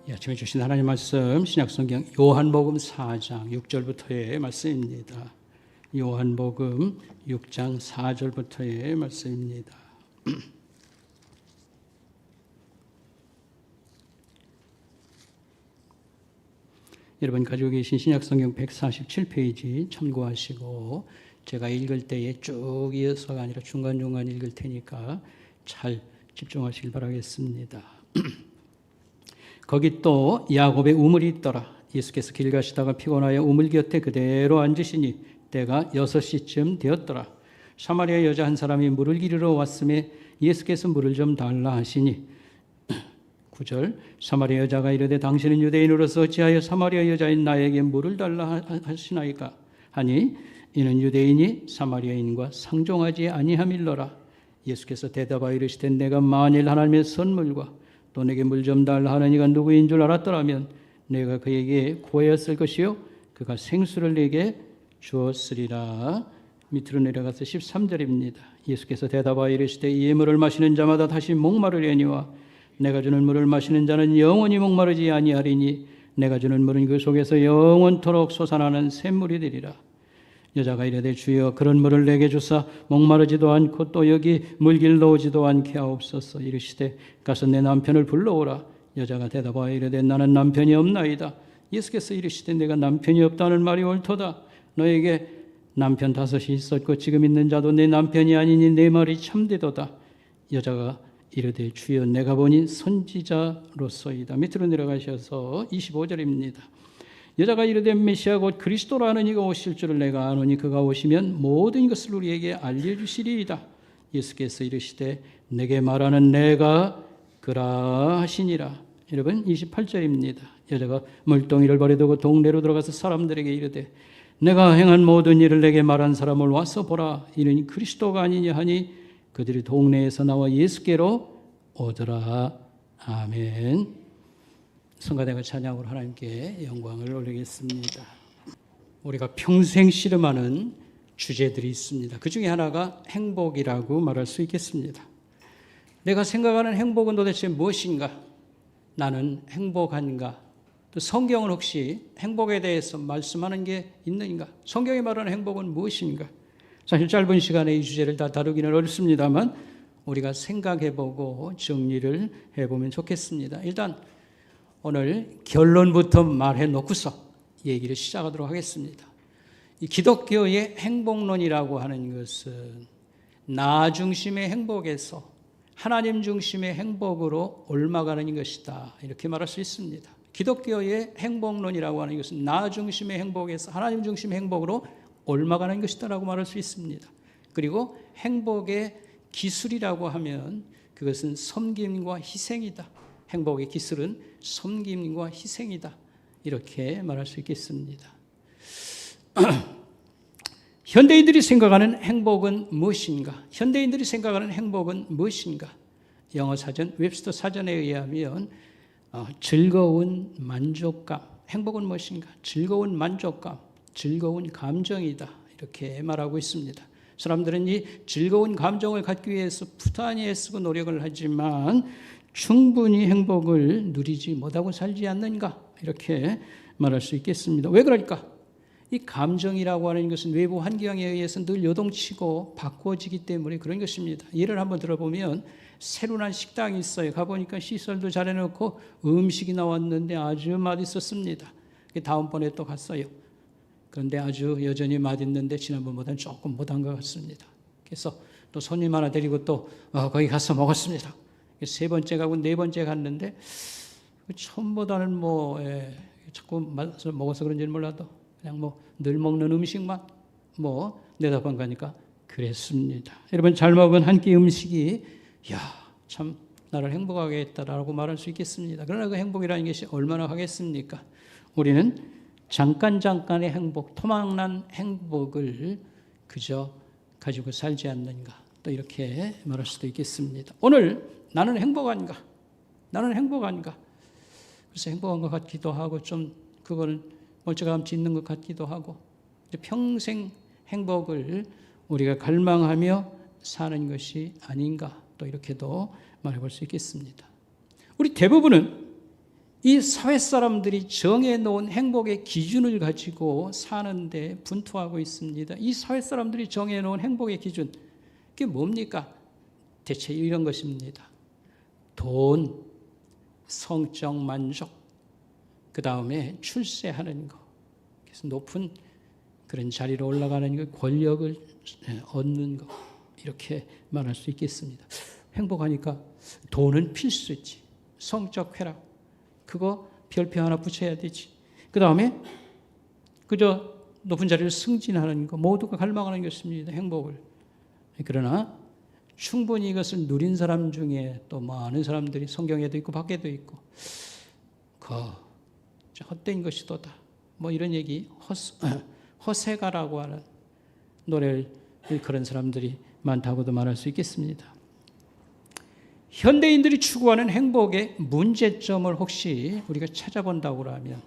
이 아침에 주신 하나님 말씀 신약성경 요한복음 4장 6절부터의 말씀입니다. 요한복음 6장 4절부터의 말씀입니다. 여러분 가지고 계신 신약성경 147페이지 참고하시고 제가 읽을 때에 쭉 이어서가 아니라 중간중간 읽을 테니까 잘 집중하시길 바라겠습니다. 거기 또 야곱의 우물이 있더라. 예수께서 길 가시다가 피곤하여 우물 곁에 그대로 앉으시니 때가 6시쯤 되었더라. 사마리아 여자 한 사람이 물을 기르러 왔음에 예수께서 물을 좀 달라 하시니 9절 사마리아 여자가 이르되 당신은 유대인으로서 어찌하여 사마리아 여자인 나에게 물을 달라 하시나이까 하니 이는 유대인이 사마리아인과 상종하지 아니함일러라. 예수께서 대답하여 이르시되 내가 만일 하나님의 선물과 또 내게 물 좀 달라 하는 이가 누구인 줄 알았더라면 내가 그에게 구하였을 것이요 그가 생수를 내게 주었으리라. 밑으로 내려가서 13절입니다. 예수께서 대답하여 이르시되 이 물을 마시는 자마다 다시 목마르려니와 내가 주는 물을 마시는 자는 영원히 목마르지 아니하리니 내가 주는 물은 그 속에서 영원토록 솟아나는 샘물이 되리라. 여자가 이르되 주여 그런 물을 내게 주사 목마르지도 않고 또 여기 물길로 오지도 않게 하옵소서. 이르시되 가서 내 남편을 불러오라. 여자가 대답하여 이르되 나는 남편이 없나이다. 예수께서 이르시되 내가 남편이 없다는 말이 옳도다. 너에게 남편 5이 있었고 지금 있는 자도 내 남편이 아니니 내 말이 참되도다. 여자가 이르되 주여 내가 보니 선지자로소이다. 밑으로 내려가셔서 25절입니다. 여자가 이르되 메시아 곧 그리스도라는 이가 오실 줄을 내가 아노니 그가 오시면 모든 것을 우리에게 알려주시리이다. 예수께서 이르시되 내게 말하는 내가 그라 하시니라. 여러분 28절입니다. 여자가 물동이를 버려두고 동네로 들어가서 사람들에게 이르되 내가 행한 모든 일을 내게 말한 사람을 와서 보라. 이는 그리스도가 아니냐 하니 그들이 동네에서 나와 예수께로 오더라. 아멘. 성가대가 찬양으로 하나님께 영광을 올리겠습니다. 우리가 평생 씨름하는 주제들이 있습니다. 그 중에 하나가 행복이라고 말할 수 있겠습니다. 내가 생각하는 행복은 도대체 무엇인가? 나는 행복한가? 또 성경은 혹시 행복에 대해서 말씀하는 게 있는가? 성경이 말하는 행복은 무엇인가? 사실 짧은 시간에 이 주제를 다 다루기는 어렵습니다만 우리가 생각해보고 정리를 해보면 좋겠습니다. 일단 오늘 결론부터 말해놓고서 얘기를 시작하도록 하겠습니다. 이 기독교의 행복론이라고 하는 것은 나 중심의 행복에서 하나님 중심의 행복으로 옮아가는 것이다. 이렇게 말할 수 있습니다. 기독교의 행복론이라고 하는 것은 나 중심의 행복에서 하나님 중심의 행복으로 옮아가는 것이다라고 말할 수 있습니다. 그리고 행복의 기술이라고 하면 그것은 섬김과 희생이다. 행복의 기술은 섬김과 희생이다. 이렇게 말할 수 있겠습니다. 현대인들이 생각하는 행복은 무엇인가? 현대인들이 생각하는 행복은 무엇인가? 영어 사전, 웹스터 사전에 의하면 즐거운 만족감, 행복은 무엇인가? 즐거운 만족감, 즐거운 감정이다. 이렇게 말하고 있습니다. 사람들은 이 즐거운 감정을 갖기 위해서 부단히 애쓰고 노력을 하지만 충분히 행복을 누리지 못하고 살지 않는가? 이렇게 말할 수 있겠습니다. 왜 그럴까? 이 감정이라고 하는 것은 외부 환경에 의해서 늘 요동치고 바꿔지기 때문에 그런 것입니다. 예를 한번 들어보면 새로 난 식당이 있어요. 가보니까 시설도 잘 해놓고 음식이 나왔는데 아주 맛있었습니다. 다음번에 또 갔어요. 그런데 아주 여전히 맛있는데 지난번보다는 조금 못한 것 같습니다. 그래서 또 손님 하나 데리고 또 거기 가서 먹었습니다. 3번째 가고 4번째 갔는데 처음보다는 자꾸 먹어서 그런지는 몰라도 그냥 늘 먹는 음식만 4-5번 가니까 그랬습니다. 여러분 잘 먹은 한 끼 음식이 참 나를 행복하게 했다라고 말할 수 있겠습니다. 그러나 그 행복이라는 것이 얼마나 하겠습니까? 우리는 잠깐의 행복, 토막난 행복을 그저 가지고 살지 않는가? 또 이렇게 말할 수도 있겠습니다. 오늘 나는 행복한가? 나는 행복한가? 그래서 행복한 것 같기도 하고 좀 그거는 멀찌감치 있는 것 같기도 하고 평생 행복을 우리가 갈망하며 사는 것이 아닌가? 또 이렇게도 말해볼 수 있겠습니다. 우리 대부분은 이 사회 사람들이 정해놓은 행복의 기준을 가지고 사는데 분투하고 있습니다. 이 사회 사람들이 정해놓은 행복의 기준, 그게 뭡니까? 대체 이런 것입니다. 돈, 성적 만족, 그 다음에 출세하는 것, 그래서 높은 그런 자리로 올라가는 것, 권력을 얻는 것, 이렇게 말할 수 있겠습니다. 행복하니까 돈은 필수지. 성적 쾌락, 그거 별표 하나 붙여야 되지. 그 다음에 그저 높은 자리를 승진하는 것, 모두가 갈망하는 것입니다. 행복을. 그러나 충분히 이것을 누린 사람 중에 또 많은 사람들이 성경에도 있고 밖에도 있고 헛된 것이도다, 뭐 이런 얘기, 허세가라고 하는 노래를 그런 사람들이 많다고도 말할 수 있겠습니다. 현대인들이 추구하는 행복의 문제점을 혹시 우리가 찾아본다고 하면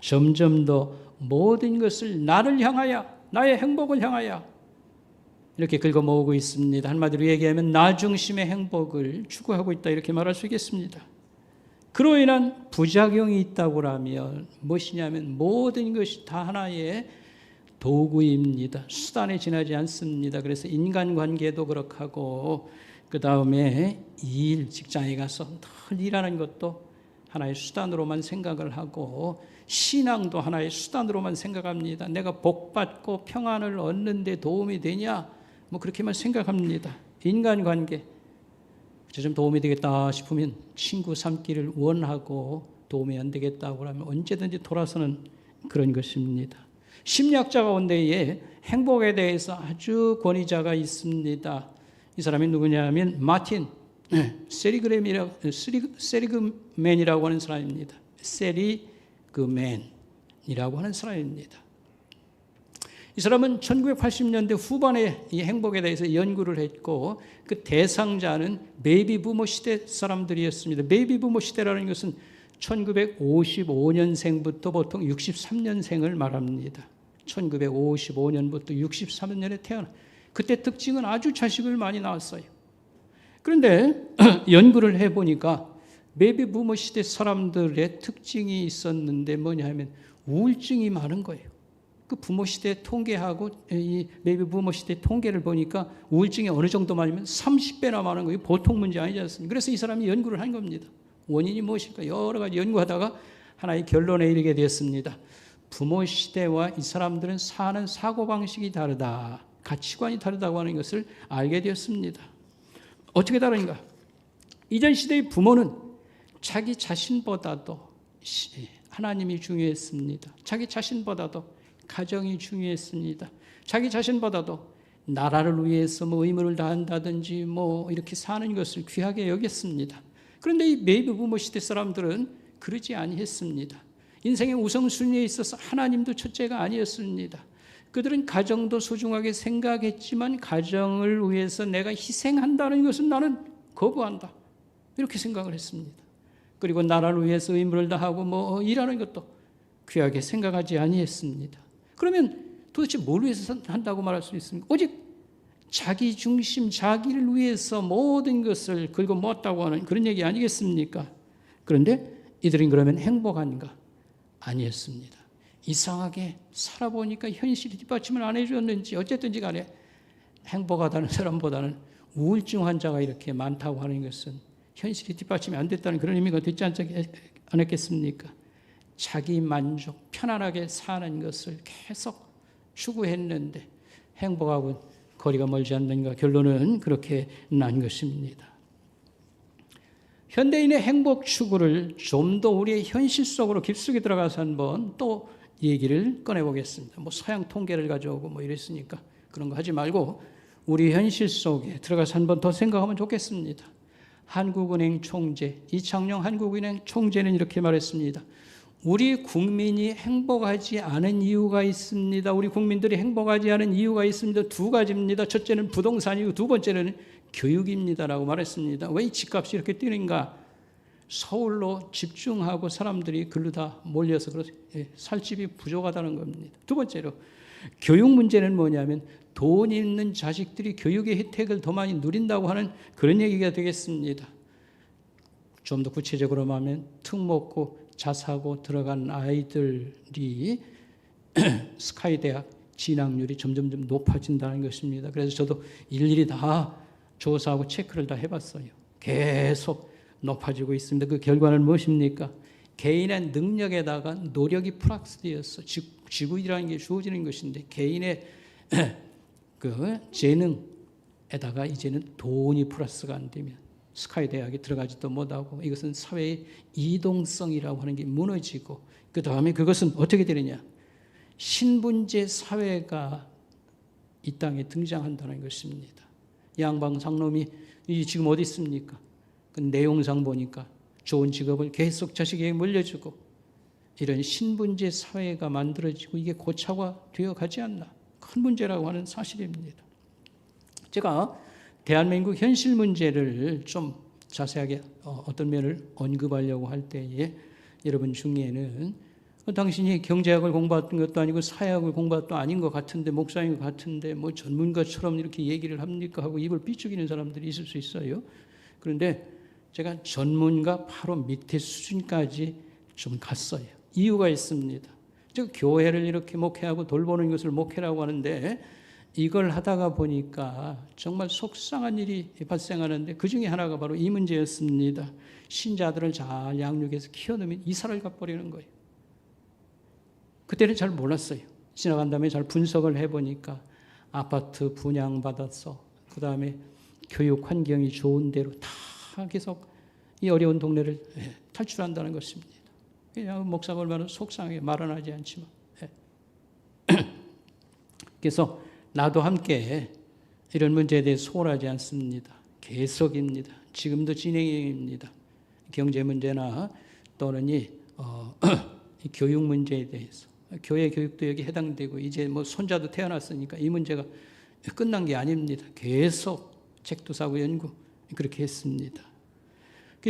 점점 더 모든 것을 나를 향하여, 나의 행복을 향하여 이렇게 긁어모으고 있습니다. 한마디로 얘기하면 나 중심의 행복을 추구하고 있다, 이렇게 말할 수 있겠습니다. 그로 인한 부작용이 있다고 하면 무엇이냐면 모든 것이 다 하나의 도구입니다. 수단에 지나지 않습니다. 그래서 인간관계도 그렇게 하고, 그 다음에 일, 직장에 가서 늘 일하는 것도 하나의 수단으로만 생각을 하고, 신앙도 하나의 수단으로만 생각합니다. 내가 복받고 평안을 얻는 데 도움이 되냐, 뭐 그렇게만 생각합니다. 인간관계, 좀 도움이 되겠다 싶으면 친구 삼기를 원하고, 도움이 안 되겠다고 하면 언제든지 돌아서는 그런 것입니다. 심리학자 가운데에 행복에 대해서 아주 권위자가 있습니다. 이 사람이 누구냐면 마틴 세리그맨이라고 하는 사람입니다. 세리그맨이라고 하는 사람입니다. 이 사람은 1980년대 후반에 이 행복에 대해서 연구를 했고, 그 대상자는 베이비 부모 시대 사람들이었습니다. 베이비 부모 시대라는 것은 1955년생부터 보통 63년생을 말합니다. 1955년부터 63년에 태어나, 그때 특징은 아주 자식을 많이 낳았어요. 그런데 연구를 해보니까 베이비 부모 시대 사람들의 특징이 있었는데 뭐냐 하면 우울증이 많은 거예요. 그 부모 시대 통계하고 이 베이비 부모 시대 통계를 보니까 우울증이 어느 정도 많으면 30배나 많은 거예요. 보통 문제 아니지 않습니까? 그래서 이 사람이 연구를 한 겁니다. 원인이 무엇일까? 여러 가지 연구하다가 하나의 결론에 이르게 되었습니다. 부모 시대와 이 사람들은 사는 사고방식이 다르다, 가치관이 다르다고 하는 것을 알게 되었습니다. 어떻게 다른가? 이전 시대의 부모는 자기 자신보다도 하나님이 중요했습니다. 자기 자신보다도 가정이 중요했습니다. 자기 자신보다도 나라를 위해서 뭐 의무를 다한다든지 뭐 이렇게 사는 것을 귀하게 여겼습니다. 그런데 이 베이비 부모 시대 사람들은 그러지 아니했습니다. 인생의 우선순위에 있어서 하나님도 첫째가 아니었습니다. 그들은 가정도 소중하게 생각했지만 가정을 위해서 내가 희생한다는 것은 나는 거부한다, 이렇게 생각을 했습니다. 그리고 나라를 위해서 의무를 다하고 뭐 일하는 것도 귀하게 생각하지 아니했습니다. 그러면 도대체 뭘 위해서 한다고 말할 수 있습니까? 오직 자기 중심, 자기를 위해서 모든 것을 긁어모았다고 하는 그런 얘기 아니겠습니까? 그런데 이들은 그러면 행복한가? 아니었습니다. 이상하게 살아보니까 현실이 뒷받침을 안 해줬는지 어쨌든지 간에 행복하다는 사람보다는 우울증 환자가 이렇게 많다고 하는 것은 현실이 뒷받침이 안 됐다는 그런 의미가 되지 않았겠습니까? 자기 만족, 편안하게 사는 것을 계속 추구했는데 행복하고 거리가 멀지 않는가? 결론은 그렇게 난 것입니다. 현대인의 행복 추구를 좀 더 우리의 현실 속으로 깊숙이 들어가서 한번 또 얘기를 꺼내보겠습니다. 뭐 서양 통계를 가져오고 뭐 이랬으니까 그런 거 하지 말고 우리 현실 속에 들어가서 한번 더 생각하면 좋겠습니다. 한국은행 총재, 이창용 한국은행 총재는 이렇게 말했습니다. 우리 국민이 행복하지 않은 이유가 있습니다. 우리 국민들이 행복하지 않은 이유가 있습니다. 두 가지입니다. 첫째는 부동산이고 두 번째는 교육입니다라고 말했습니다. 왜 이 집값이 이렇게 뛰는가? 서울로 집중하고 사람들이 글로 다 몰려서 살 집이 부족하다는 겁니다. 두 번째로 교육 문제는 뭐냐면 돈 있는 자식들이 교육의 혜택을 더 많이 누린다고 하는 그런 얘기가 되겠습니다. 좀 더 구체적으로 말하면 특목고 자사고 들어간 아이들이 스카이 대학 진학률이 점점점 높아진다는 것입니다. 그래서 저도 일일이 다 조사하고 체크를 다 해봤어요. 계속 높아지고 있습니다. 그 결과는 무엇입니까? 개인의 능력에다가 노력이 플러스되어서 지구이라는 게 주어지는 것인데 개인의 그 재능에다가 이제는 돈이 플러스가 안 되면 스카이 대학에 들어가지도 못하고 이것은 사회의 이동성이라고 하는 게 무너지고 그 다음에 그것은 어떻게 되느냐? 신분제 사회가 이 땅에 등장한다는 것입니다. 양방 상놈이 지금 어디 있습니까? 그 내용상 보니까 좋은 직업을 계속 자식에게 물려주고 이런 신분제 사회가 만들어지고 이게 고착화되어 가지 않나 큰 문제라고 하는 사실입니다. 제가 대한민국 현실 문제를 좀 자세하게 어떤 면을 언급하려고 할 때에 여러분 중에는 당신이 경제학을 공부했던 것도 아니고 사회학을 공부한 것도 아닌 것 같은데 목사인 것 같은데 뭐 전문가처럼 이렇게 얘기를 합니까 하고 입을 삐죽이는 사람들이 있을 수 있어요. 그런데 제가 전문가 바로 밑에 수준까지 좀 갔어요. 이유가 있습니다. 즉 교회를 이렇게 목회하고 돌보는 것을 목회라고 하는데 이걸 하다가 보니까 정말 속상한 일이 발생하는데 그 중에 하나가 바로 이 문제였습니다. 신자들을 잘 양육해서 키워놓으면 이사를 가버리는 거예요. 그때는 잘 몰랐어요. 지나간 다음에 잘 분석을 해보니까 아파트 분양받아서 그 다음에 교육 환경이 좋은 데로 다 계속 이 어려운 동네를 탈출한다는 것입니다. 그냥 목사가 얼마나 속상하게 말은 하지 않지만 그래서 나도 함께 이런 문제에 대해 소홀하지 않습니다. 계속입니다. 지금도 진행입니다. 경제 문제나 또는 이 교육 문제에 대해서 교회 교육도 여기 해당되고 이제 뭐 손자도 태어났으니까 이 문제가 끝난 게 아닙니다. 계속 책도 사고 연구 그렇게 했습니다.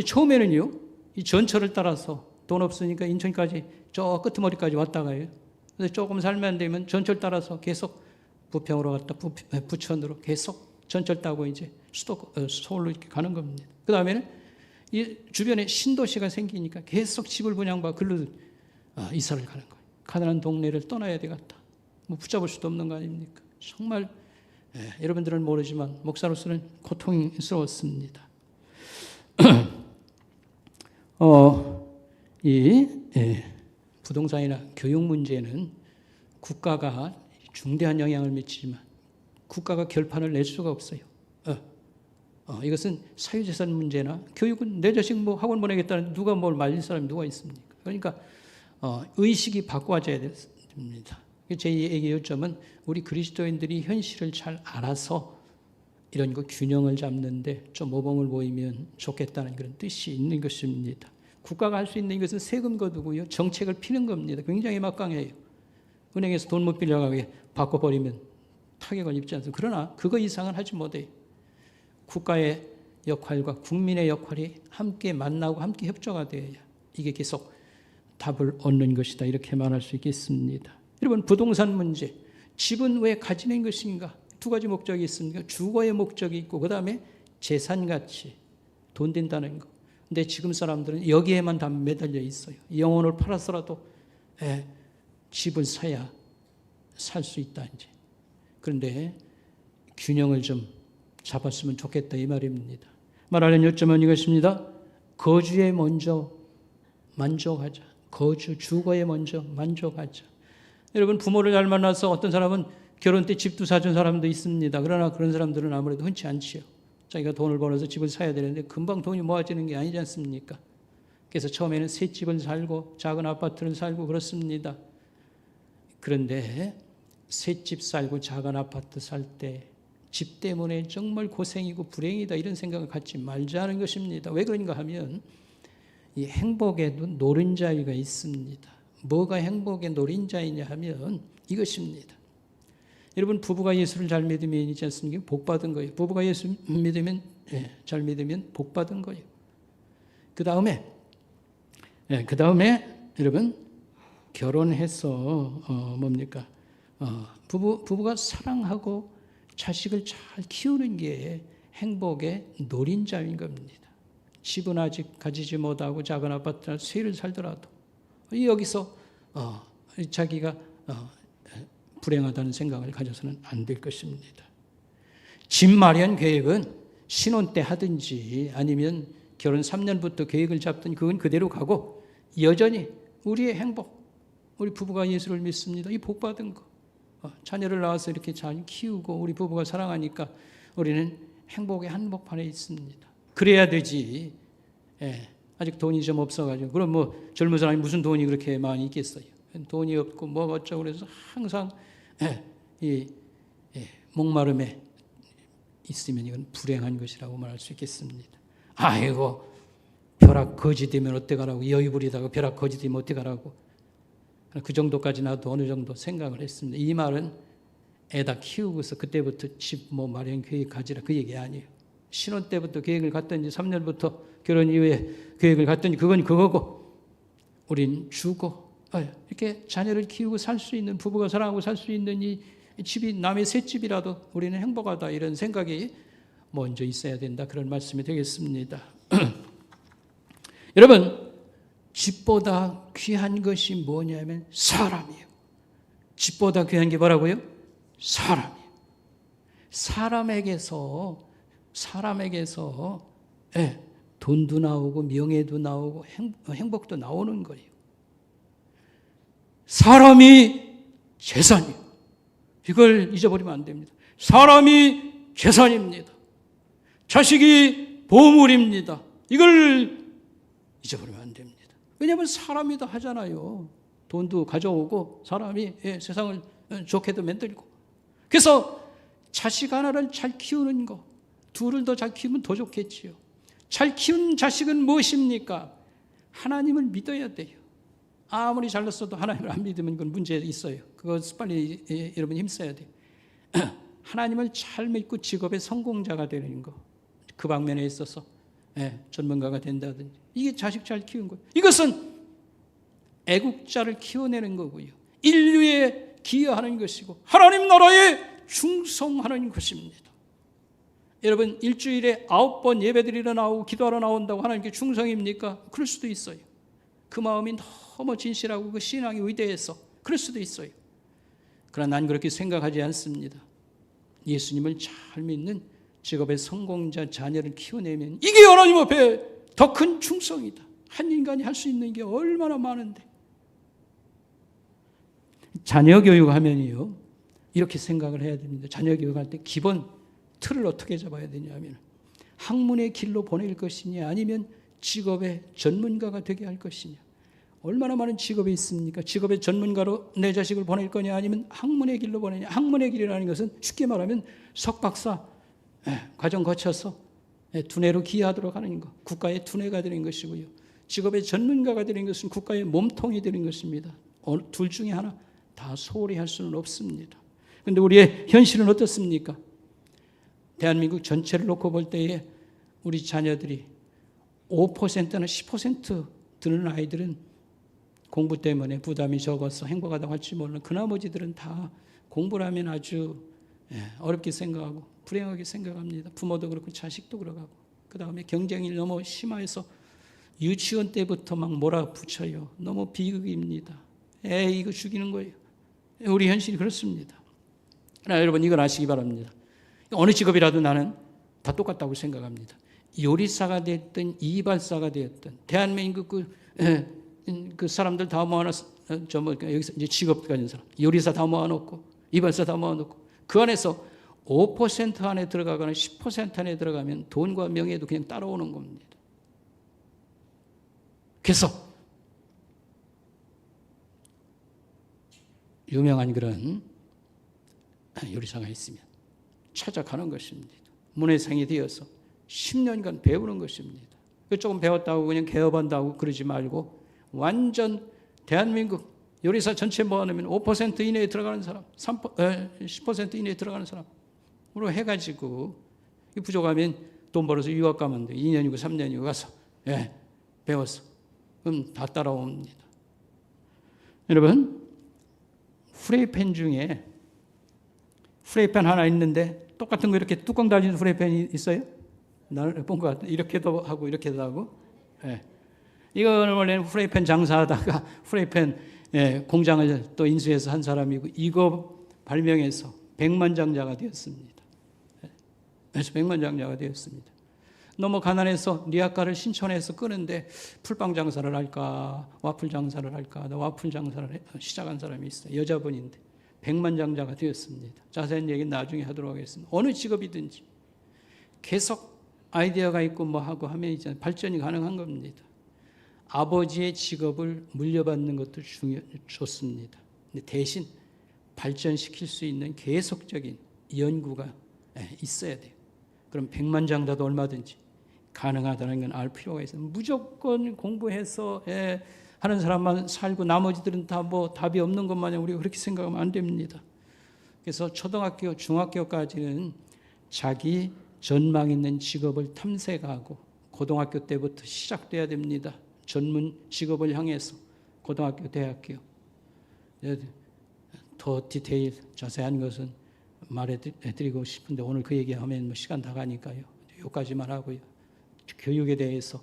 처음에는요 이 전철을 따라서 돈 없으니까 인천까지 저 끄트머리까지 왔다가요. 그래서 조금 살면 안 되면 전철 따라서 계속 부평으로 갔다 부천으로 계속 전철 타고 이제 서울로 이렇게 가는 겁니다. 그 다음에는 이 주변에 신도시가 생기니까 계속 집을 분양받고 글로 이사를 가는 거예요. 가난한 동네를 떠나야 되겠다. 뭐 붙잡을 수도 없는 거 아닙니까? 정말 여러분들은 모르지만 목사로서는 고통스러웠습니다. 부동산이나 교육 문제는 국가가 중대한 영향을 미치지만 국가가 결판을 낼 수가 없어요. 이것은 사유재산 문제나 교육은 내 자식 뭐 학원 보내겠다는 누가 뭘 말릴 사람이 누가 있습니까? 그러니까 의식이 바꿔져야 됩니다. 제 얘기 요점은 우리 그리스도인들이 현실을 잘 알아서 이런 거 균형을 잡는데 좀 모범을 보이면 좋겠다는 그런 뜻이 있는 것입니다. 국가가 할 수 있는 것은 세금 거두고요. 정책을 피는 겁니다. 굉장히 막강해요. 은행에서 돈 못 빌려가게 바꿔버리면 타격을 입지 않습니다. 그러나 그거 이상은 하지 못해요. 국가의 역할과 국민의 역할이 함께 만나고 함께 협조가 되어야 이게 계속 답을 얻는 것이다. 이렇게 말할 수 있겠습니다. 여러분 부동산 문제, 집은 왜 가지는 것인가? 두 가지 목적이 있습니다. 주거의 목적이 있고 그 다음에 재산 가치, 돈 된다는 거. 근데 지금 사람들은 여기에만 다 매달려 있어요. 영혼을 팔아서라도 집을 사야 살 수 있다 이제. 그런데 균형을 좀 잡았으면 좋겠다 이 말입니다. 말하는 요점은 이것입니다. 거주에 먼저 만족하자. 주거에 먼저 만족하자. 여러분 부모를 잘 만나서 어떤 사람은 결혼 때 집도 사준 사람도 있습니다. 그러나 그런 사람들은 아무래도 흔치 않지요. 자기가 돈을 벌어서 집을 사야 되는데 금방 돈이 모아지는 게 아니지 않습니까? 그래서 처음에는 새 집을 살고 작은 아파트를 살고 그렇습니다. 그런데 새 집 살고 작은 아파트 살 때 집 때문에 정말 고생이고 불행이다 이런 생각을 갖지 말자는 것입니다. 왜 그런가 하면 이 행복에도 노른자위가 있습니다. 뭐가 행복의 노른자이냐 하면 이것입니다. 여러분 부부가 예수를 잘 믿으면 있지 않습니까? 복 받은 거예요. 부부가 예수 믿으면 잘 믿으면 복 받은 거예요. 그 다음에 여러분 결혼해서 뭡니까? 부부가 사랑하고 자식을 잘 키우는 게 행복의 노린자인 겁니다. 집은 아직 가지지 못하고 작은 아파트나 세를 살더라도 여기서 자기가 불행하다는 생각을 가져서는 안 될 것입니다. 집 마련 계획은 신혼 때 하든지 아니면 결혼 3년부터 계획을 잡든 그건 그대로 가고 여전히 우리의 행복, 우리 부부가 예수를 믿습니다. 이 복 받은 거. 자녀를 낳아서 이렇게 잘 키우고 우리 부부가 사랑하니까 우리는 행복의 한복판에 있습니다. 그래야 되지. 아직 돈이 좀 없어가지고 그럼 뭐 젊은 사람이 무슨 돈이 그렇게 많이 있겠어요. 돈이 없고 뭐 어쩌고 그래서 항상 이 목마름에 있으면 이건 불행한 것이라고 말할 수 있겠습니다. 아이고 벼락 거지 되면 어떡하라고, 여유 부리다가 벼락 거지 되면 어떡하라고. 그 정도까지 나도 어느 정도 생각을 했습니다. 이 말은 애다 키우고서 그때부터 집 뭐 마련 계획 가지라 그 얘기 아니에요. 신혼 때부터 계획을 갖든지 3년부터 결혼 이후에 계획을 갖든지 그건 그거고, 우린 주고 이렇게 자녀를 키우고 살 수 있는, 부부가 사랑하고 살 수 있는 이 집이 남의 새 집이라도 우리는 행복하다, 이런 생각이 먼저 있어야 된다, 그런 말씀이 되겠습니다. 여러분, 집보다 귀한 것이 뭐냐면 사람이에요. 집보다 귀한 게 뭐라고요? 사람이에요. 사람에게서 돈도 나오고 명예도 나오고 행복도 나오는 거예요. 사람이 재산이에요. 이걸 잊어버리면 안 됩니다. 사람이 재산입니다. 자식이 보물입니다. 이걸 잊어버리면 안 됩니다. 왜냐하면 사람이다 하잖아요. 돈도 가져오고 사람이 세상을 좋게도 만들고. 그래서 자식 하나를 잘 키우는 거, 둘을 더 잘 키우면 더 좋겠지요. 잘 키운 자식은 무엇입니까? 하나님을 믿어야 돼요. 아무리 잘났어도 하나님을 안 믿으면 그건 문제 있어요. 그거 빨리 여러분 힘써야 돼요. 하나님을 잘 믿고 직업의 성공자가 되는 거, 그 방면에 있어서 전문가가 된다든지, 이게 자식 잘 키운 거예요. 이것은 애국자를 키워내는 거고요. 인류에 기여하는 것이고 하나님 나라에 충성하는 것입니다. 여러분, 일주일에 9번 예배드리러 나오고 기도하러 나온다고 하나님께 충성입니까? 그럴 수도 있어요. 그 마음이 너무 진실하고 그 신앙이 위대해서 그럴 수도 있어요. 그러나 난 그렇게 생각하지 않습니다. 예수님을 잘 믿는 직업의 성공자 자녀를 키워내면 이게 하나님 앞에 더 큰 충성이다. 한 인간이 할 수 있는 게 얼마나 많은데. 자녀 교육하면요, 이렇게 생각을 해야 됩니다. 자녀 교육할 때 기본 틀을 어떻게 잡아야 되냐면, 학문의 길로 보낼 것이냐 아니면 직업의 전문가가 되게 할 것이냐. 얼마나 많은 직업이 있습니까? 직업의 전문가로 내 자식을 보낼 거냐 아니면 학문의 길로 보내냐. 학문의 길이라는 것은 쉽게 말하면 석박사 과정 거쳐서 두뇌로 기여하도록 하는 것, 국가의 두뇌가 되는 것이고요. 직업의 전문가가 되는 것은 국가의 몸통이 되는 것입니다. 둘 중에 하나 다 소홀히 할 수는 없습니다. 그런데 우리의 현실은 어떻습니까? 대한민국 전체를 놓고 볼 때에 우리 자녀들이 5%나 10% 드는 아이들은 공부 때문에 부담이 적어서 행복하다고 할지 몰라. 그 나머지들은 다 공부를 하면 아주 어렵게 생각하고 불행하게 생각합니다. 부모도 그렇고 자식도 그러고. 그 다음에 경쟁이 너무 심해서 유치원 때부터 막 몰아붙여요. 너무 비극입니다. 이거 죽이는 거예요. 우리 현실이 그렇습니다. 그러나 여러분, 이걸 아시기 바랍니다. 어느 직업이라도 나는 다 똑같다고 생각합니다. 요리사가 됐든 이발사가 되었든 대한민국 그 사람들 다 모아놨어. 여기서 이제 직업 가진 사람, 요리사 다 모아놓고 이발사 다 모아놓고 그 안에서 5% 안에 들어가거나 10% 안에 들어가면 돈과 명예도 그냥 따라오는 겁니다. 그래서 유명한 그런 요리사가 있으면 찾아가는 것입니다. 문외생이 되어서 10년간 배우는 것입니다. 조금 배웠다고 그냥 개업한다고 그러지 말고 완전 대한민국 요리사 전체 모아놓으면 5% 이내에 들어가는 사람, 10% 이내에 들어가는 사람으로 해가지고 부족하면 돈 벌어서 유학 가면 돼. 2년이고 3년이고 가서 배웠어. 그럼 다 따라옵니다. 여러분, 프라이팬 중에 프라이팬 하나 있는데 똑같은 거 이렇게 뚜껑 달린 프라이팬이 있어요? 나는 본 것 같아. 이렇게도 하고 이렇게도 하고. 이거는 원래는 프라이팬 장사하다가 프라이팬 공장을 또 인수해서 한 사람이고 이거 발명해서 백만장자가 되었습니다. 그래서 백만장자가 되었습니다. 너무 가난해서 리아카를 신촌에서 끄는데 풀빵 장사를 할까 와플 장사를 할까 와플 장사를 시작한 사람이 있어요. 여자분인데 백만장자가 되었습니다. 자세한 얘기는 나중에 하도록 하겠습니다. 어느 직업이든지 계속 아이디어가 있고 뭐 하고 하면 이제 발전이 가능한 겁니다. 아버지의 직업을 물려받는 것도 좋습니다. 근데 대신 발전시킬 수 있는 계속적인 연구가 있어야 돼요. 그럼 백만장자도 얼마든지 가능하다는 건 알 필요가 있어요. 무조건 공부해서 하는 사람만 살고 나머지들은 다 뭐 답이 없는 것 마냥 우리가 그렇게 생각하면 안 됩니다. 그래서 초등학교, 중학교까지는 자기 전망 있는 직업을 탐색하고 고등학교 때부터 시작돼야 됩니다. 전문 직업을 향해서 고등학교, 대학교. 더 디테일, 자세한 것은 말해드리고 싶은데 오늘 그 얘기하면 뭐 시간 다 가니까요. 여기까지만 하고요. 교육에 대해서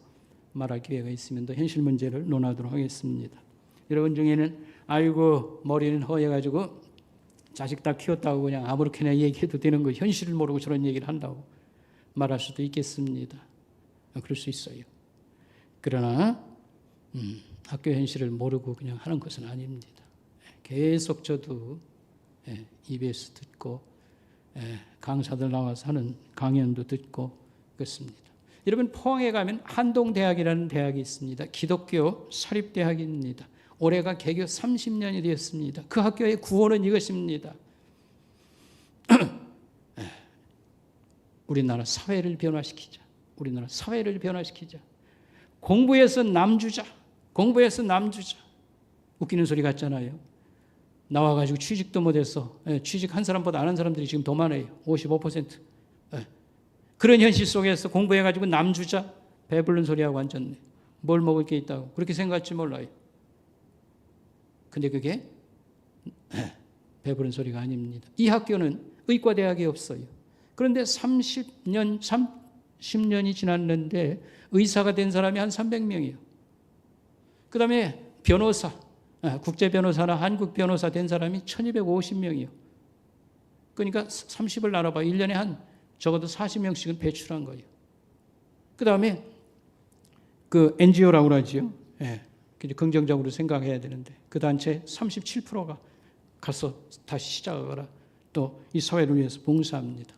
말할 기회가 있으면 더 현실 문제를 논하도록 하겠습니다. 여러분 중에는 아이고 머리는 허해가지고 자식 다 키웠다고 그냥 아무렇게나 얘기해도 되는 거 현실을 모르고 저런 얘기를 한다고 말할 수도 있겠습니다. 그럴 수 있어요. 그러나 학교 현실을 모르고 그냥 하는 것은 아닙니다. 계속 저도 EBS 듣고 강사들 나와서 하는 강연도 듣고 그렇습니다. 여러분 포항에 가면 한동대학이라는 대학이 있습니다. 기독교 사립대학입니다. 올해가 개교 30년이 되었습니다. 그 학교의 구호는 이것입니다. 우리나라 사회를 변화시키자. 우리나라 사회를 변화시키자. 공부해서 남주자. 공부해서 남주자. 웃기는 소리 같잖아요. 나와가지고 취직도 못해서 취직한 사람보다 안 한 사람들이 지금 더 많아요. 55%. 그런 현실 속에서 공부해가지고 남주자. 배부른 소리하고 앉았네. 뭘 먹을 게 있다고. 그렇게 생각할지 몰라요. 근데 그게 배부른 소리가 아닙니다. 이 학교는 의과대학이 없어요. 그런데 30년이 지났는데 의사가 된 사람이 한 300명이에요. 그 다음에 변호사, 국제 변호사나 한국 변호사 된 사람이 1250명이에요. 그러니까 30을 나눠봐. 1년에 한 적어도 40명씩은 배출한 거예요. 그 다음에 그 NGO라고 그러지요. 긍정적으로 생각해야 되는데 그 단체 37%가 가서 다시 시작하거나 또 이 사회를 위해서 봉사합니다.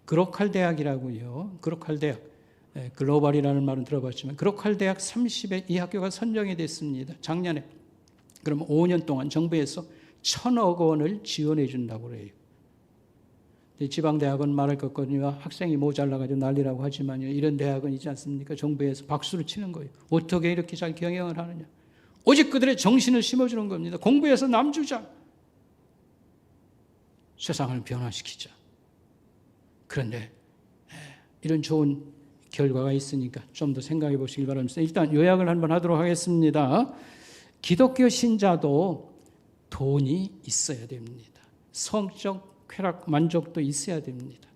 그로칼 대학이라고요. 그로칼 대학. 글로벌이라는 말은 들어봤지만 그로칼 대학 30에 이 학교가 선정이 됐습니다. 작년에. 그러면 5년 동안 정부에서 1,000억 원을 지원해 준다고 그래요. 지방대학은 말할 것 없거든요. 학생이 모자라가지고 난리라고 하지만요. 이런 대학은 있지 않습니까? 정부에서 박수를 치는 거예요. 어떻게 이렇게 잘 경영을 하느냐. 오직 그들의 정신을 심어주는 겁니다. 공부해서 남주자. 세상을 변화시키자. 그런데 이런 좋은 결과가 있으니까 좀 더 생각해 보시길 바랍니다. 일단 요약을 한번 하도록 하겠습니다. 기독교 신자도 돈이 있어야 됩니다. 성적 쾌락, 만족도 있어야 됩니다.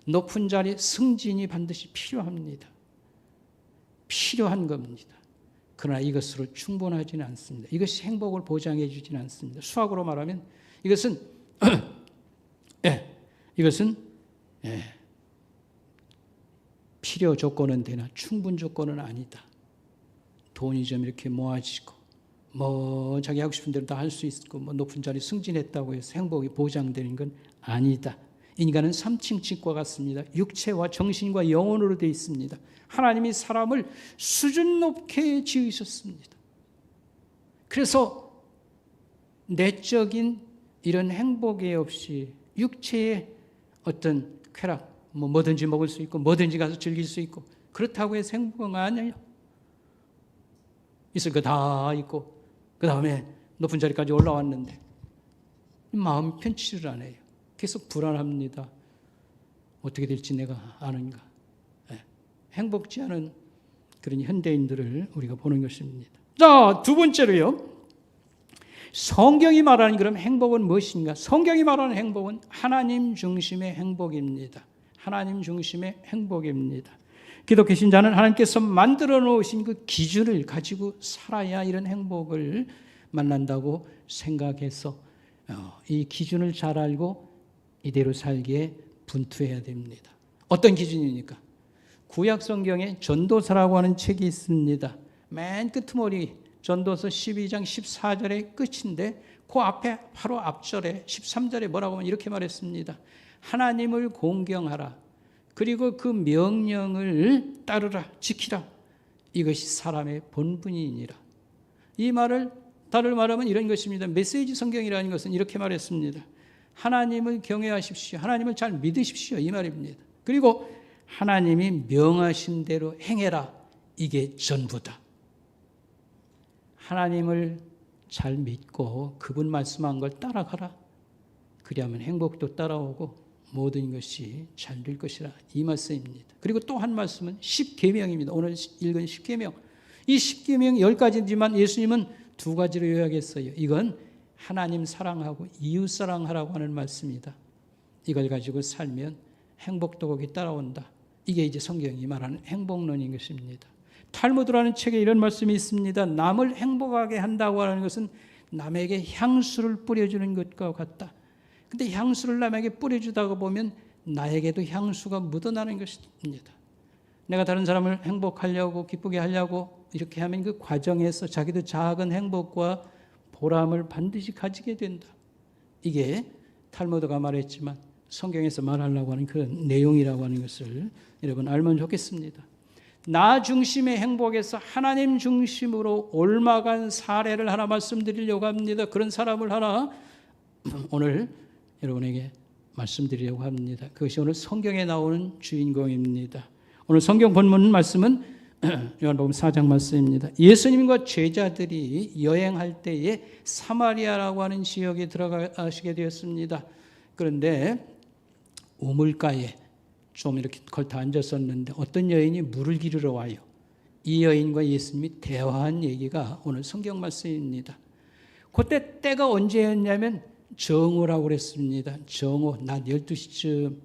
높은 자리 승진이 반드시 필요합니다. 필요한 겁니다. 그러나 이것으로 충분하지는 않습니다. 이것이 행복을 보장해 주지는 않습니다. 수학으로 말하면 이것은 필요 조건은 되나 충분 조건은 아니다. 돈이 좀 이렇게 모아지고 뭐 자기 하고 싶은 대로 다 할 수 있고 뭐 높은 자리 승진했다고 해서 행복이 보장되는 건 아니다. 인간은 3층 집과 같습니다. 육체와 정신과 영혼으로 되어 있습니다. 하나님이 사람을 수준 높게 지으셨습니다. 그래서 내적인 이런 행복에 없이 육체의 어떤 쾌락, 뭐든지 먹을 수 있고 뭐든지 가서 즐길 수 있고 그렇다고 해서 행복은 아니에요. 있을 거 다 있고 그 다음에 높은 자리까지 올라왔는데 마음 편치를 안 해요. 계속 불안합니다. 어떻게 될지 내가 아는가. 행복지 않은 그런 현대인들을 우리가 보는 것입니다. 자, 두 번째로요. 성경이 말하는 그럼 행복은 무엇인가? 성경이 말하는 행복은 하나님 중심의 행복입니다. 하나님 중심의 행복입니다. 기독교 신자는 하나님께서 만들어 놓으신 그 기준을 가지고 살아야 이런 행복을 만난다고 생각해서 이 기준을 잘 알고 이대로 살기에 분투해야 됩니다. 어떤 기준입니까? 구약 성경에 전도서라고 하는 책이 있습니다. 맨 끄트머리 전도서 12장 14절의 끝인데 그 앞에 바로 앞절에 13절에 뭐라고 하면 이렇게 말했습니다. 하나님을 공경하라. 그리고 그 명령을 따르라. 지키라. 이것이 사람의 본분이니라. 이 말을 다른 말하면 이런 것입니다. 메시지 성경이라는 것은 이렇게 말했습니다. 하나님을 경외하십시오. 하나님을 잘 믿으십시오. 이 말입니다. 그리고 하나님이 명하신 대로 행해라. 이게 전부다. 하나님을 잘 믿고 그분 말씀한 걸 따라가라. 그리하면 행복도 따라오고 모든 것이 잘 될 것이라. 이 말씀입니다. 그리고 또 한 말씀은 십계명입니다. 오늘 읽은 십계명. 이 십계명 10가지지만 예수님은 2가지로 요약했어요. 이건 하나님 사랑하고 이웃 사랑하라고 하는 말씀이다. 이걸 가지고 살면 행복도 거기 따라온다. 이게 이제 성경이 말하는 행복론인 것입니다. 탈무드라는 책에 이런 말씀이 있습니다. 남을 행복하게 한다고 하는 것은 남에게 향수를 뿌려주는 것과 같다. 근데 향수를 남에게 뿌려주다가 보면 나에게도 향수가 묻어나는 것입니다. 내가 다른 사람을 행복하려고 기쁘게 하려고 이렇게 하면 그 과정에서 자기도 작은 행복과 보람을 반드시 가지게 된다. 이게 탈무드가 말했지만 성경에서 말하려고 하는 그런 내용이라고 하는 것을 여러분 알면 좋겠습니다. 나 중심의 행복에서 하나님 중심으로 옮아간 사례를 하나 말씀드리려고 합니다. 그런 사람을 하나 오늘 여러분에게 말씀드리려고 합니다. 그것이 오늘 성경에 나오는 주인공입니다. 오늘 성경 본문 말씀은 요한복음 4장 말씀입니다. 예수님과 제자들이 여행할 때에 사마리아라고 하는 지역에 들어가시게 되었습니다. 그런데 우물가에 좀 이렇게 걸터 앉았었는데 어떤 여인이 물을 기르러 와요. 이 여인과 예수님이 대화한 얘기가 오늘 성경 말씀입니다. 그때 때가 언제였냐면 정오라고 그랬습니다. 정오, 낮 12시쯤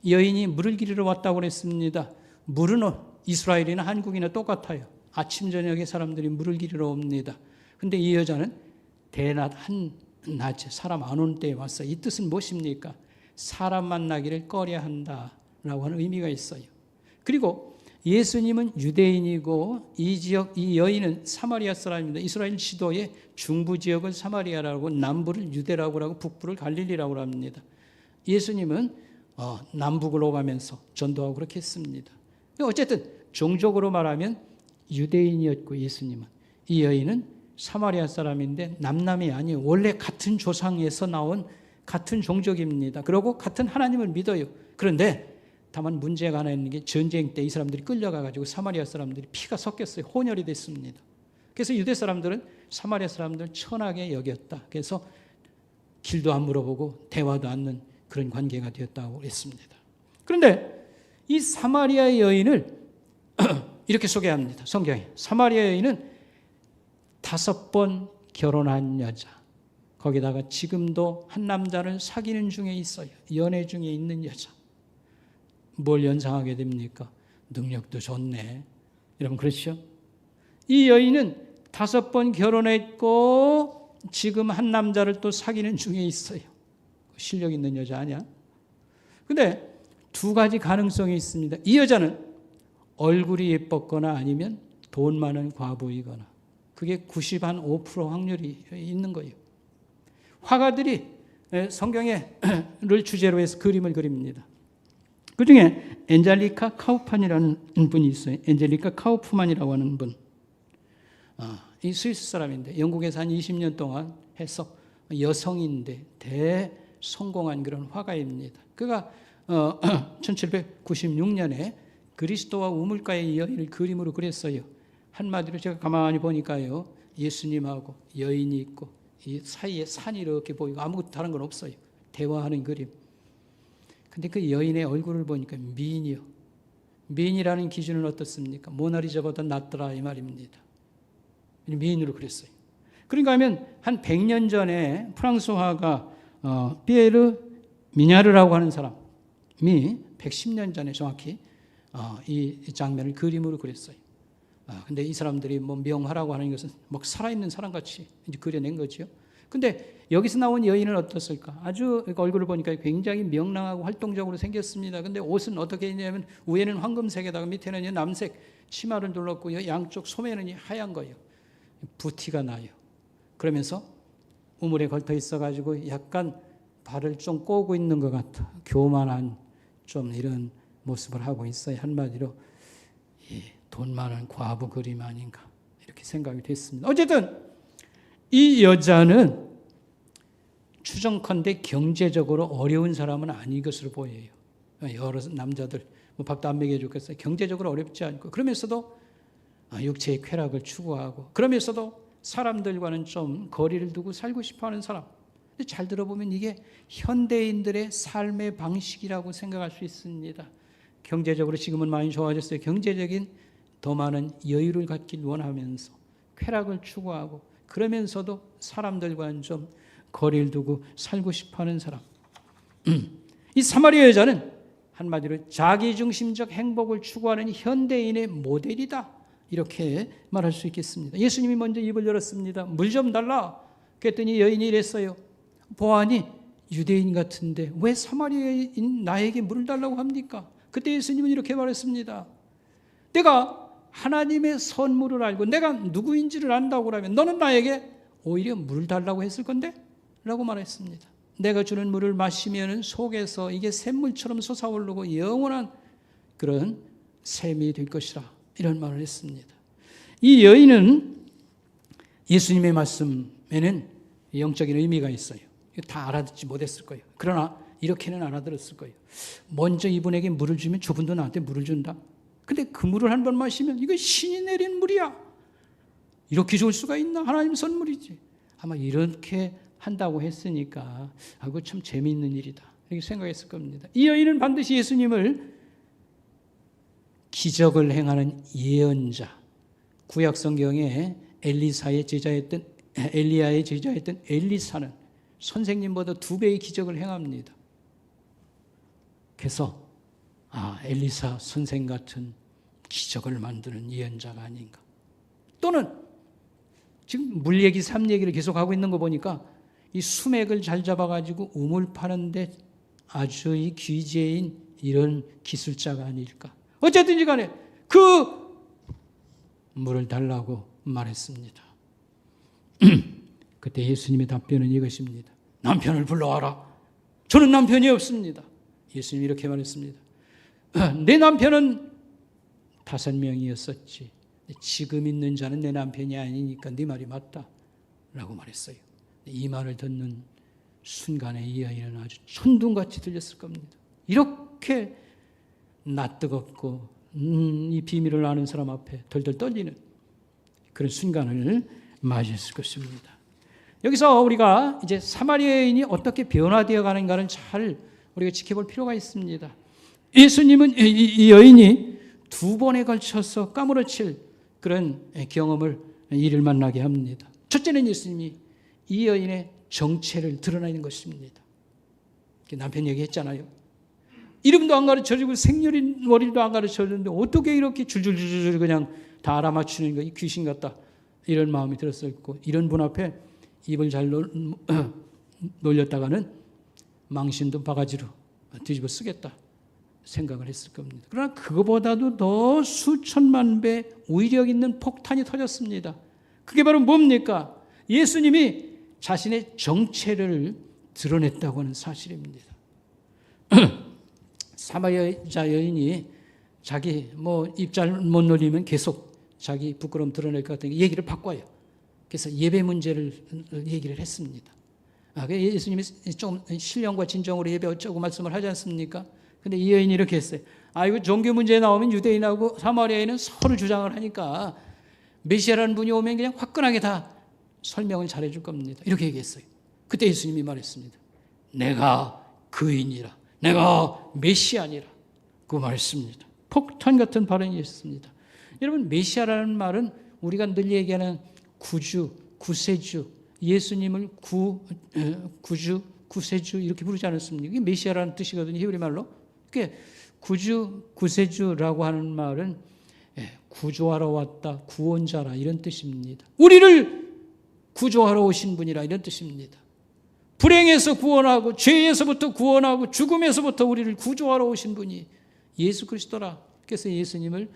여인이 물을 기르러 왔다고 그랬습니다. 물은 이스라엘이나 한국이나 똑같아요. 아침 저녁에 사람들이 물을 기르러 옵니다. 근데 이 여자는 대낮 한낮에 사람 안 오는 때에 왔어요. 이 뜻은 무엇입니까? 사람 만나기를 꺼려한다라고 하는 의미가 있어요. 그리고 예수님은 유대인이고 이 지역, 이 여인은 사마리아 사람입니다. 이스라엘 지도에 중부 지역을 사마리아라고, 남부를 유대라고 하고 북부를 갈릴리라고 합니다. 예수님은 남북으로 가면서 전도하고 그렇게 했습니다. 어쨌든 종족으로 말하면 유대인이었고 예수님은, 이 여인은 사마리아 사람인데 남남이 아니에요. 원래 같은 조상에서 나온 같은 종족입니다. 그리고 같은 하나님을 믿어요. 그런데 다만 문제가 하나 있는 게 전쟁 때 이 사람들이 끌려가가지고 사마리아 사람들이 피가 섞였어요. 혼혈이 됐습니다. 그래서 유대 사람들은 사마리아 사람들을 천하게 여겼다. 그래서 길도 안 물어보고 대화도 않는 그런 관계가 되었다고 했습니다. 그런데 이 사마리아 여인을 이렇게 소개합니다. 성경에. 사마리아 여인은 5번 결혼한 여자. 거기다가 지금도 한 남자를 사귀는 중에 있어요. 연애 중에 있는 여자. 뭘 연상하게 됩니까? 능력도 좋네. 여러분 그렇죠? 이 여인은 5번 결혼했고 지금 한 남자를 또 사귀는 중에 있어요. 실력 있는 여자 아니야? 근데 2가지 가능성이 있습니다. 이 여자는 얼굴이 예뻤거나 아니면 돈 많은 과부이거나, 그게 95% 확률이 있는 거예요. 화가들이 성경을 주제로 해서 그림을 그립니다. 그 중에 엔젤리카 카우판이라는 분이 있어요. 엔젤리카 카우프만이라고 하는 분. 이 스위스 사람인데 영국에서 한 20년 동안 해서 여성인데 대성공한 그런 화가입니다. 그가 1796년에 그리스도와 우물가의 여인을 그림으로 그렸어요. 한마디로 제가 가만히 보니까요, 예수님하고 여인이 있고 이 사이에 산이 이렇게 보이고 아무것도 다른 건 없어요. 대화하는 그림. 근데 그 여인의 얼굴을 보니까 미인이요. 미인이라는 기준은 어떻습니까? 모나리자보다 낫더라 이 말입니다. 미인으로 그랬어요. 그러니까 하면 한 100년 전에 프랑스 화가 피에르 미냐르라고 하는 사람이 110년 전에 정확히 이 장면을 그림으로 그렸어요. 근데 이 사람들이 뭐 명화라고 하는 것은 막 살아있는 사람같이 이제 그려낸 거죠. 근데 여기서 나온 여인은 어떻을까? 아주 얼굴을 보니까 굉장히 명랑하고 활동적으로 생겼습니다. 근데 옷은 어떻게 했냐면 위에는 황금색에다가 밑에는 남색 치마를 둘렀고 양쪽 소매는 하얀 거예요. 부티가 나요. 그러면서 우물에 걸터 있어가지고 약간 발을 좀 꼬고 있는 것 같아. 교만한 좀 이런 모습을 하고 있어요. 한마디로 돈 많은 과부 그림 아닌가 이렇게 생각이 됐습니다. 어쨌든 이 여자는 추정컨대 경제적으로 어려운 사람은 아닌 것으로 보여요. 여러 남자들 밥도 안 먹여 주겠어요. 경제적으로 어렵지 않고 그러면서도 육체의 쾌락을 추구하고 그러면서도 사람들과는 좀 거리를 두고 살고 싶어하는 사람. 근데 잘 들어보면 이게 현대인들의 삶의 방식이라고 생각할 수 있습니다. 경제적으로 지금은 많이 좋아졌어요. 경제적인 더 많은 여유를 갖길 원하면서 쾌락을 추구하고 그러면서도 사람들과는 좀 거리를 두고 살고 싶어하는 사람. 이 사마리아 여자는 한마디로 자기중심적 행복을 추구하는 현대인의 모델이다. 이렇게 말할 수 있겠습니다. 예수님이 먼저 입을 열었습니다. 물 좀 달라. 그랬더니 여인이 이랬어요. 보아니 유대인 같은데 왜 사마리아인 나에게 물을 달라고 합니까? 그때 예수님은 이렇게 말했습니다. 내가 하나님의 선물을 알고 내가 누구인지를 안다고 하면 너는 나에게 오히려 물을 달라고 했을 건데? 라고 말했습니다. 내가 주는 물을 마시면 속에서 이게 샘물처럼 솟아오르고 영원한 그런 샘이 될 것이라 이런 말을 했습니다. 이 여인은 예수님의 말씀에는 영적인 의미가 있어요. 다 알아듣지 못했을 거예요. 그러나 이렇게는 알아들었을 거예요. 먼저 이분에게 물을 주면 저분도 나한테 물을 준다. 근데 그 물을 한 번 마시면 이거 신이 내린 물이야. 이렇게 좋을 수가 있나? 하나님 선물이지. 아마 이렇게 한다고 했으니까 그거 참 재미있는 일이다. 이렇게 생각했을 겁니다. 이 여인은 반드시 예수님을 기적을 행하는 예언자, 구약 성경에 엘리야의 제자였던 엘리사는 선생님보다 2배의 기적을 행합니다. 그래서 엘리사 선생 같은 기적을 만드는 예언자가 아닌가. 또는 지금 물 얘기, 삶 얘기를 계속하고 있는 거 보니까 이 수맥을 잘 잡아가지고 우물 파는데 아주 이 귀재인 이런 기술자가 아닐까. 어쨌든지 간에 그 물을 달라고 말했습니다. 그때 예수님의 답변은 이것입니다. 남편을 불러와라. 저는 남편이 없습니다. 예수님이 이렇게 말했습니다. 내 남편은 5명이었었지. 지금 있는 자는 내 남편이 아니니까 네 말이 맞다. 라고 말했어요. 이 말을 듣는 순간에 이 여인은 아주 천둥같이 들렸을 겁니다. 이렇게 낯뜨겁고 이 비밀을 아는 사람 앞에 덜덜 떨리는 그런 순간을 맞이했을 것입니다. 여기서 우리가 이제 사마리아인이 어떻게 변화되어 가는가를 잘 우리가 지켜볼 필요가 있습니다. 예수님은 이 여인이 2번에 걸쳐서 까무러칠 그런 경험을 이를 만나게 합니다. 첫째는 예수님이 이 여인의 정체를 드러내는 것입니다. 남편 얘기했잖아요. 이름도 안 가르쳐주고 생년월일도 안 가르쳐주는데 어떻게 이렇게 줄줄줄줄 그냥 다 알아맞추는 거, 이 귀신 같다. 이런 마음이 들었을 거고, 이런 분 앞에 입을 잘 놀렸다가는 망신도 바가지로 뒤집어 쓰겠다 생각을 했을 겁니다. 그러나 그거보다도 더 수천만 배 위력 있는 폭탄이 터졌습니다. 그게 바로 뭡니까? 예수님이 자신의 정체를 드러냈다고 하는 사실입니다. 사마리아 여인이 자기 입 잘 못 놀리면 계속 자기 부끄러움 드러낼 것 같으니까 얘기를 바꿔요. 그래서 예배 문제를 얘기를 했습니다. 예수님이 좀 신령과 진정으로 예배 어쩌고 말씀을 하지 않습니까? 근데 이 여인이 이렇게 했어요. 이거 종교 문제에 나오면 유대인하고 사마리아인은 서로 주장을 하니까 메시아라는 분이 오면 그냥 화끈하게 다 설명을 잘해줄 겁니다. 이렇게 얘기했어요. 그때 예수님이 말했습니다. 내가 그인이라. 내가 메시아니라. 그 말했습니다. 폭탄 같은 발언이 있습니다. 여러분, 메시아라는 말은 우리가 늘 얘기하는 구주, 구세주, 예수님을 구주, 구세주 이렇게 부르지 않았습니까? 이게 메시아라는 뜻이거든요. 히브리 말로. 그게 구세주라고 하는 말은 구조하러 왔다, 구원자라 이런 뜻입니다. 우리를 구조하러 오신 분이라 이런 뜻입니다. 불행에서 구원하고 죄에서부터 구원하고 죽음에서부터 우리를 구조하러 오신 분이 예수 그리스도라. 그래서 예수님을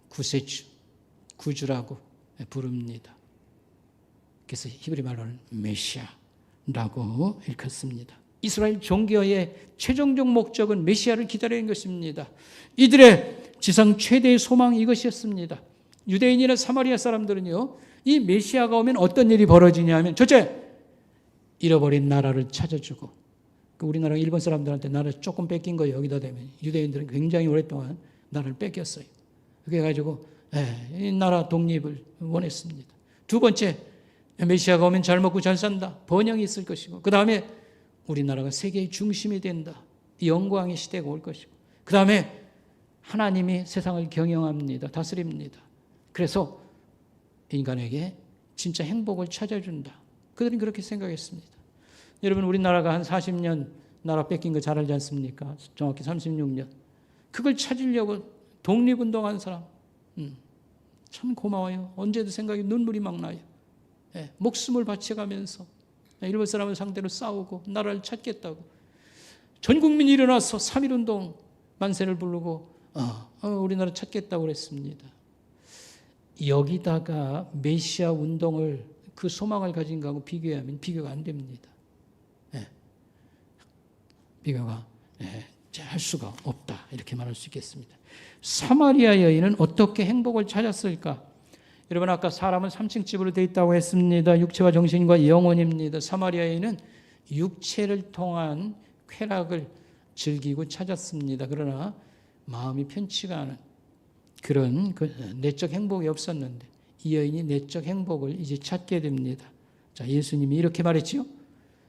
구세주, 구주라고 부릅니다. 그래서 히브리 말로는 메시아라고 일컫습니다. 이스라엘 종교의 최종적 목적은 메시아를 기다리는 것입니다. 이들의 지상 최대의 소망이 이것이었습니다. 유대인이나 사마리아 사람들은요, 이 메시아가 오면 어떤 일이 벌어지냐 하면 첫째, 잃어버린 나라를 찾아주고, 우리나라 일본 사람들한테 나라 조금 뺏긴 거 여기다 대면 유대인들은 굉장히 오랫동안 나라를 뺏겼어요. 그래가지고 이 나라 독립을 원했습니다. 두 번째, 메시아가 오면 잘 먹고 잘 산다. 번영이 있을 것이고, 그 다음에 우리나라가 세계의 중심이 된다. 영광의 시대가 올 것이고, 그 다음에 하나님이 세상을 경영합니다. 다스립니다. 그래서 인간에게 진짜 행복을 찾아준다. 그들은 그렇게 생각했습니다. 여러분, 우리나라가 한 40년 나라 뺏긴 거 잘 알지 않습니까? 정확히 36년. 그걸 찾으려고 독립운동한 사람, 참 고마워요. 언제도 생각이 눈물이 막 나요. 목숨을 바쳐가면서 일본 사람을 상대로 싸우고 나라를 찾겠다고 전 국민이 일어나서 3.1운동 만세를 부르고 우리나라 찾겠다고 그랬습니다. 여기다가 메시아 운동을 그 소망을 가진 거하고 비교하면 비교가 안 됩니다. 비교가 할 수가 없다 이렇게 말할 수 있겠습니다. 사마리아 여인은 어떻게 행복을 찾았을까? 여러분, 아까 사람은 3층 집으로 되어 있다고 했습니다. 육체와 정신과 영혼입니다. 사마리아 여인은 육체를 통한 쾌락을 즐기고 찾았습니다. 그러나 마음이 편치가 않은 그런 내적 행복이 없었는데 이 여인이 내적 행복을 이제 찾게 됩니다. 자, 예수님이 이렇게 말했지요.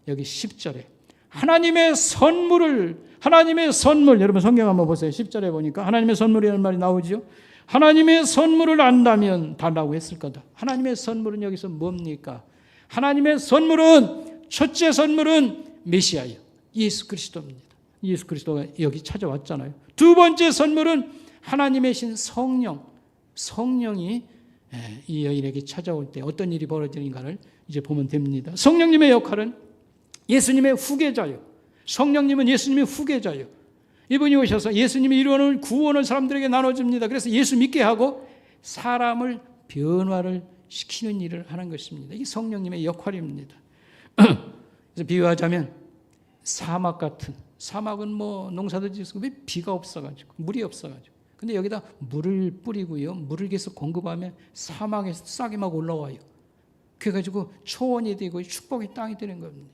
여기 10절에 하나님의 선물, 여러분 성경 한번 보세요. 10절에 보니까 하나님의 선물이라는 말이 나오죠. 하나님의 선물을 안다면 달라고 했을 거다. 하나님의 선물은 여기서 뭡니까? 하나님의 선물은, 첫째 선물은 메시아예요. 예수 그리스도입니다. 예수 그리스도가 여기 찾아왔잖아요. 두 번째 선물은 하나님의 신 성령이 이 여인에게 찾아올 때 어떤 일이 벌어지는가를 이제 보면 됩니다. 성령님의 역할은 예수님의 후계자요. 성령님은 예수님의 후계자요. 이분이 오셔서 예수님이 이루어놓은 구원을 사람들에게 나눠줍니다. 그래서 예수 믿게 하고 사람을 변화를 시키는 일을 하는 것입니다. 이게 성령님의 역할입니다. 그래서 비유하자면 사막 같은, 사막은 뭐 농사도 짓고 왜 비가 없어가지고 물이 없어가지고, 근데 여기다 물을 뿌리고요, 물을 계속 공급하면 사막에서 싹이 막 올라와요. 그래가지고 초원이 되고 축복의 땅이 되는 겁니다.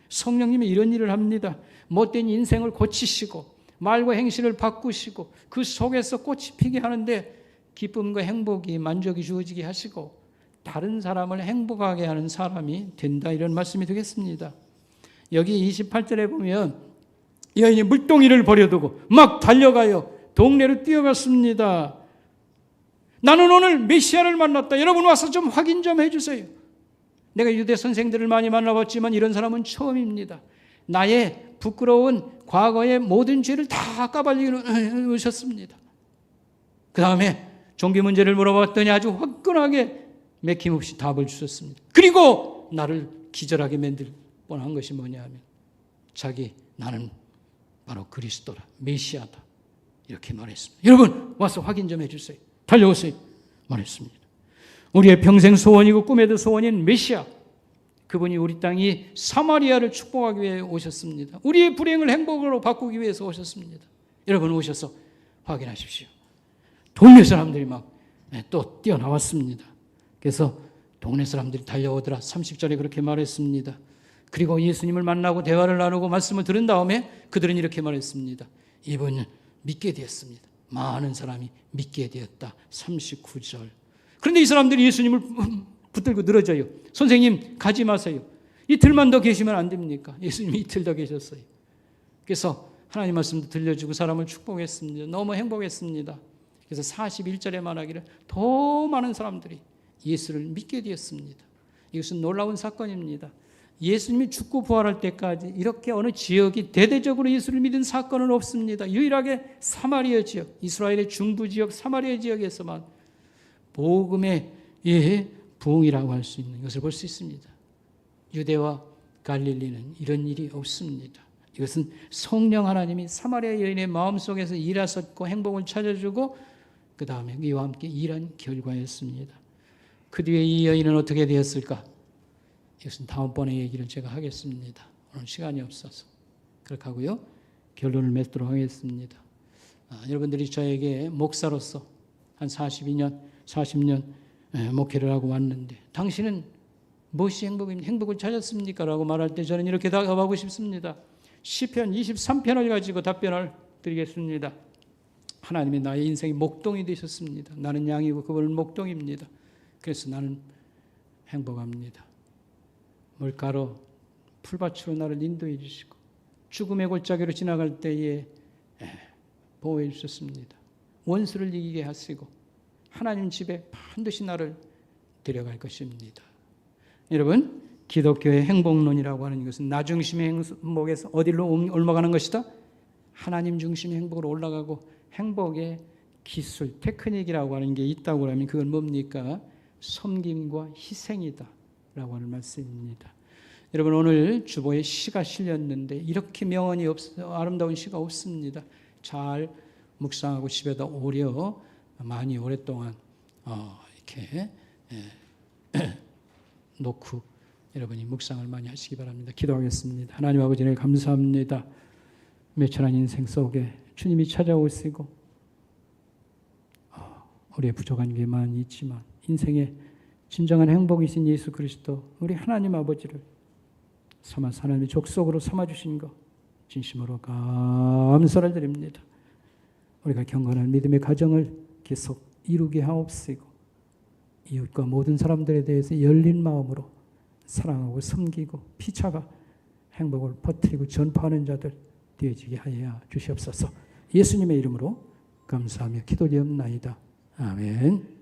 성령님이 이런 일을 합니다. 못된 인생을 고치시고 말과 행실을 바꾸시고 그 속에서 꽃이 피게 하는데 기쁨과 행복이, 만족이 주어지게 하시고 다른 사람을 행복하게 하는 사람이 된다, 이런 말씀이 되겠습니다. 여기 28절에 보면 여인이 물동이를 버려두고 막 달려가요. 동네로 뛰어갔습니다. 나는 오늘 메시아를 만났다. 여러분 와서 좀 확인 좀 해주세요. 내가 유대 선생들을 많이 만나봤지만 이런 사람은 처음입니다. 나의 부끄러운 과거의 모든 죄를 다 까발리게 오셨습니다. 그 다음에 종교 문제를 물어봤더니 아주 화끈하게 맥힘없이 답을 주셨습니다. 그리고 나를 기절하게 만들 뻔한 것이 뭐냐 하면 나는 바로 그리스도라, 메시아다, 이렇게 말했습니다. 여러분 와서 확인 좀 해주세요. 달려오세요 말했습니다. 우리의 평생 소원이고 꿈에도 소원인 메시아, 그분이 우리 땅이 사마리아를 축복하기 위해 오셨습니다. 우리의 불행을 행복으로 바꾸기 위해서 오셨습니다. 여러분 오셔서 확인하십시오. 동네 사람들이 막 또 뛰어나왔습니다. 그래서 동네 사람들이 달려오더라. 30절에 그렇게 말했습니다. 그리고 예수님을 만나고 대화를 나누고 말씀을 들은 다음에 그들은 이렇게 말했습니다. 이분은 믿게 되었습니다. 많은 사람이 믿게 되었다. 39절. 그런데 이 사람들이 예수님을 붙들고 늘어져요. 선생님 가지 마세요. 이틀만 더 계시면 안 됩니까? 예수님이 이틀 더 계셨어요. 그래서 하나님 말씀도 들려주고 사람을 축복했습니다. 너무 행복했습니다. 그래서 41절에 말하기를 더 많은 사람들이 예수를 믿게 되었습니다. 이것은 놀라운 사건입니다. 예수님이 죽고 부활할 때까지 이렇게 어느 지역이 대대적으로 예수를 믿은 사건은 없습니다. 유일하게 사마리아 지역, 이스라엘의 중부 지역 사마리아 지역에서만 복음의 부흥이라고 할 수 있는 것을 볼 수 있습니다. 유대와 갈릴리는 이런 일이 없습니다. 이것은 성령 하나님이 사마리아 여인의 마음속에서 일하셨고 행복을 찾아주고 그 다음에 이와 함께 일한 결과였습니다. 그 뒤에 이 여인은 어떻게 되었을까? 이것은 다음번에 얘기를 제가 하겠습니다. 오늘 시간이 없어서 그렇게 하고요. 결론을 맺도록 하겠습니다. 여러분들이 저에게 목사로서 한 40년 목회를 하고 왔는데 당신은 무엇이 행복입니까? 행복을 찾았습니까? 라고 말할 때 저는 이렇게 답하고 싶습니다. 시편 23편을 가지고 답변을 드리겠습니다. 하나님이 나의 인생의 목동이 되셨습니다. 나는 양이고 그분은 목동입니다. 그래서 나는 행복합니다. 물가로 풀밭으로 나를 인도해 주시고 죽음의 골짜기로 지나갈 때에 보호해 주셨습니다. 원수를 이기게 하시고 하나님 집에 반드시 나를 데려갈 것입니다. 여러분, 기독교의 행복론이라고 하는 것은 나 중심의 행복에서 어디로 올라가는 것이다? 하나님 중심의 행복으로 올라가고 행복의 기술, 테크닉이라고 하는 게 있다고 하면 그건 뭡니까? 섬김과 희생이다 라고 하는 말씀입니다. 여러분, 오늘 주보에 시가 실렸는데 이렇게 명언이 아름다운 시가 없습니다. 잘 묵상하고 집에다 오려 많이 오랫동안 이렇게 놓고 여러분이 묵상을 많이 하시기 바랍니다. 기도하겠습니다. 하나님 아버지, 감사합니다. 매철한 인생 속에 주님이 찾아오시고 우리의 부족한 게 많이 있지만 인생의 진정한 행복이신 예수 그리스도 우리 하나님 아버지를 삼아서 하나님의 족속으로 삼아주신 것 진심으로 감사를 드립니다. 우리가 경건한 믿음의 가정을 계속 이루게 하옵시고 이웃과 모든 사람들에 대해서 열린 마음으로 사랑하고 섬기고 피차가 행복을 퍼뜨리고 전파하는 자들 되어지게 하여 주시옵소서. 예수님의 이름으로 감사하며 기도드리옵나이다. 아멘.